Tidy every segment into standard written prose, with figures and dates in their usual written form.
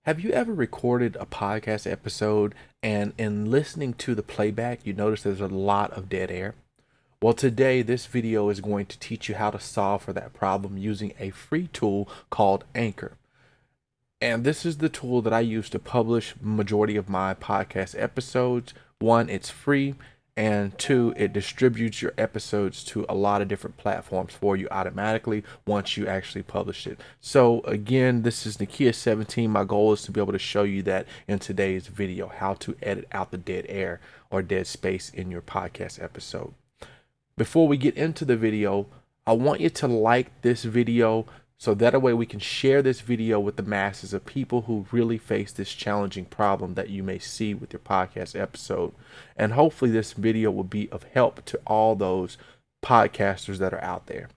Have you ever recorded a podcast episode and in listening to the playback, you notice there's a lot of dead air? Well, today this video is going to teach you how to solve for that problem using a free tool called Anchor. And this is the tool that I use to publish majority of my podcast episodes. One, it's free, and two, it distributes your episodes to a lot of different platforms for you automatically once you actually publish it. So again, this is Nakia 17. My goal is to be able to show you that in today's video, how to edit out the dead air or dead space in your podcast episode. Before we get into the video, I want you to like this video so that way we can share this video with the masses of people who really face this challenging problem that you may see with your podcast episode. And hopefully this video will be of help to all those podcasters that are out there.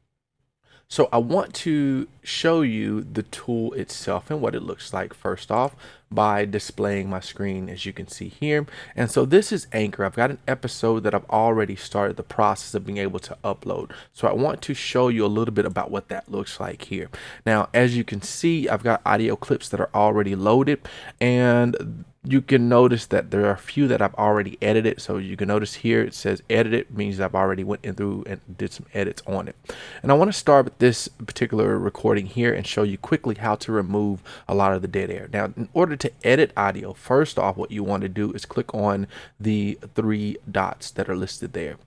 So I want to show you the tool itself and what it looks like first off by displaying my screen, as you can see here. And so this is Anchor. I've got an episode that I've already started the process of being able to upload. So I want to show you a little bit about what that looks like here. Now, as you can see, I've got audio clips that are already loaded, and you can notice that there are a few that I've already edited. So you can notice here it says edited, means I've already went in through and did some edits on it. And I want to start with this particular recording here and show you quickly how to remove a lot of the dead air. Now, in order to edit audio, first off, what you want to do is click on the three dots that are listed there.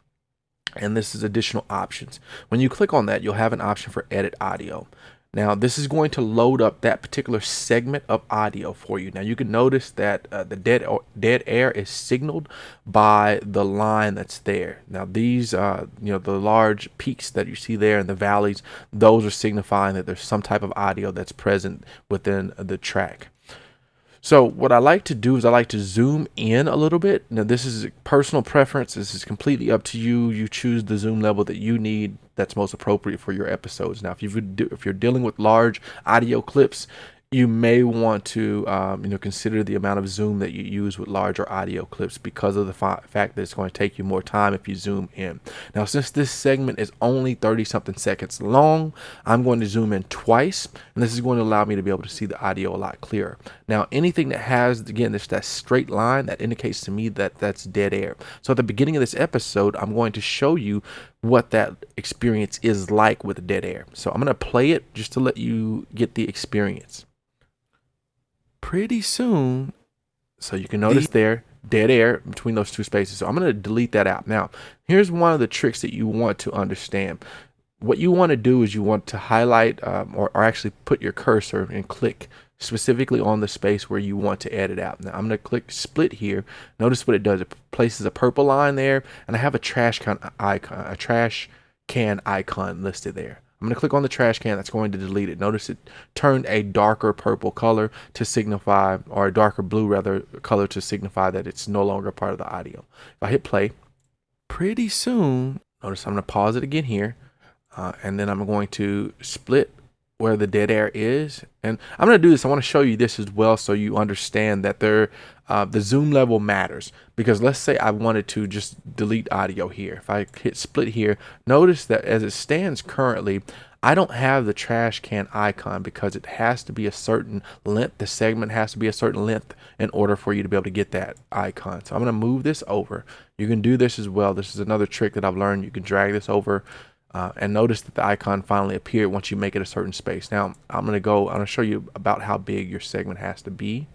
And this is additional options. When you click on that, you'll have an option for edit audio. Now, this is going to load up that particular segment of audio for you. Now, you can notice that the dead air is signaled by the line that's there. Now, these, the large peaks that you see there and the valleys, those are signifying that there's some type of audio that's present within the track. So what I like to do is I like to zoom in a little bit. Now, this is personal preference. This is completely up to you. You choose the zoom level that you need that's most appropriate for your episodes. Now, if you're dealing with large audio clips, you may want to consider the amount of zoom that you use with larger audio clips because of the fact that it's going to take you more time if you zoom in. Now, since this segment is only 30 something seconds long, I'm going to zoom in twice, and this is going to allow me to be able to see the audio a lot clearer. Now, anything that has, again, that straight line, that indicates to me that that's dead air. So at the beginning of this episode, I'm going to show you what that experience is like with dead air. So I'm going to play it just to let you get the experience. Pretty soon, so you can notice there, dead air between those two spaces. So I'm going to delete that out. Now, here's one of the tricks that you want to understand. What you want to do is you want to highlight or actually put your cursor and click specifically on the space where you want to edit out. Now, I'm going to click split here. Notice what it does. It places a purple line there, and I have a trash can icon listed there. I'm going to click on the trash can. That's going to delete it. Notice it turned a darker purple color to signify, or a darker blue rather, color to signify that it's no longer part of the audio. If I hit play, pretty soon, notice I'm going to pause it again here, and then I'm going to split where the dead air is. And I'm going to do this. I want to show you this as well so you understand that the zoom level matters. Because let's say I wanted to just delete audio here. If I hit split here, notice that as it stands currently, I don't have the trash can icon because it has to be a certain length. The segment has to be a certain length in order for you to be able to get that icon. So I'm going to move this over. You can do this as well. This is another trick that I've learned. You can drag this over. And notice that the icon finally appeared once you make it a certain space. Now I'm going to show you about how big your segment has to be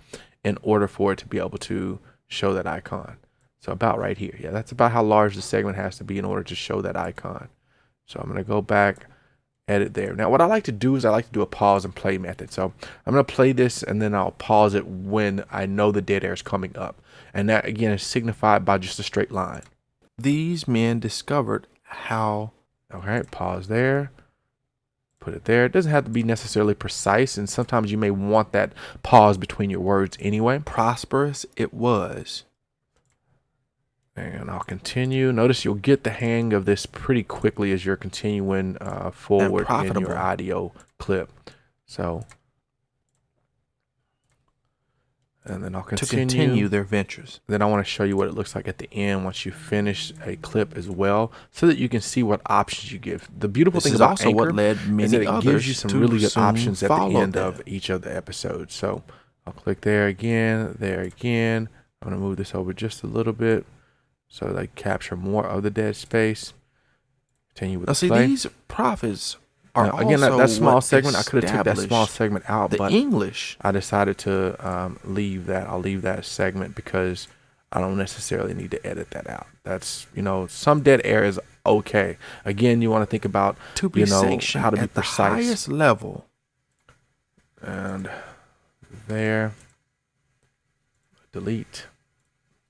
in order for it to be able to show that icon. So about right here. Yeah, that's about how large the segment has to be in order to show that icon. So I'm going to go back, edit there. Now what I like to do is I like to do a pause and play method. So I'm going to play this and then I'll pause it when I know the dead air is coming up. And that again is signified by just a straight line. These men discovered how... Okay, pause there, put it there. It doesn't have to be necessarily precise, and sometimes you may want that pause between your words anyway. Prosperous it was. And I'll continue. Notice you'll get the hang of this pretty quickly as you're continuing forward in your audio clip. So, and then I'll continue their ventures. Then I want to show you what it looks like at the end once you finish a clip as well, so that you can see what options you give. The beautiful thing about Anchor is that it gives you some really good options at the end of each of the episodes. So I'll click there again, there again. I'm gonna move this over just a little bit so that I capture more of the dead space. Continue with the play. These prophets are now, again, also that small what segment, I could have took that small established segment out, the but English. I decided to leave that. I'll leave that segment because I don't necessarily need to edit that out. That's, you know, some dead air is okay. Again, you want to think about, To be you know, sanctioned how to be at the precise. highest level. And there, delete,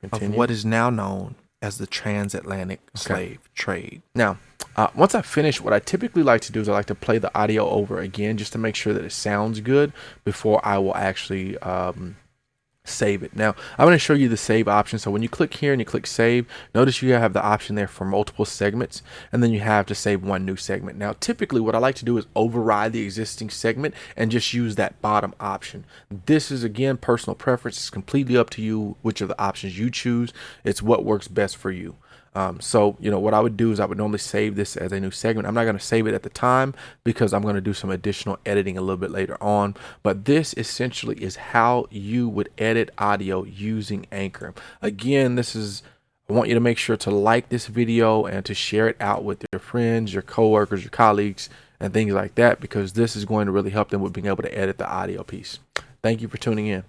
continue. Of what is now known as the transatlantic slave trade. Now, once I finish, what I typically like to do is I like to play the audio over again just to make sure that it sounds good before I will actually save it. Now, I'm going to show you the save option. So when you click here and you click save, notice you have the option there for multiple segments, and then you have to save one new segment. Now, typically what I like to do is override the existing segment and just use that bottom option. This is, again, personal preference. It's completely up to you which of the options you choose. It's what works best for you. So, you know, what I would do is I would normally save this as a new segment. I'm not going to save it at the time because I'm going to do some additional editing a little bit later on. But this essentially is how you would edit audio using Anchor. Again, I want you to make sure to like this video and to share it out with your friends, your coworkers, your colleagues, and things like that, because this is going to really help them with being able to edit the audio piece. Thank you for tuning in.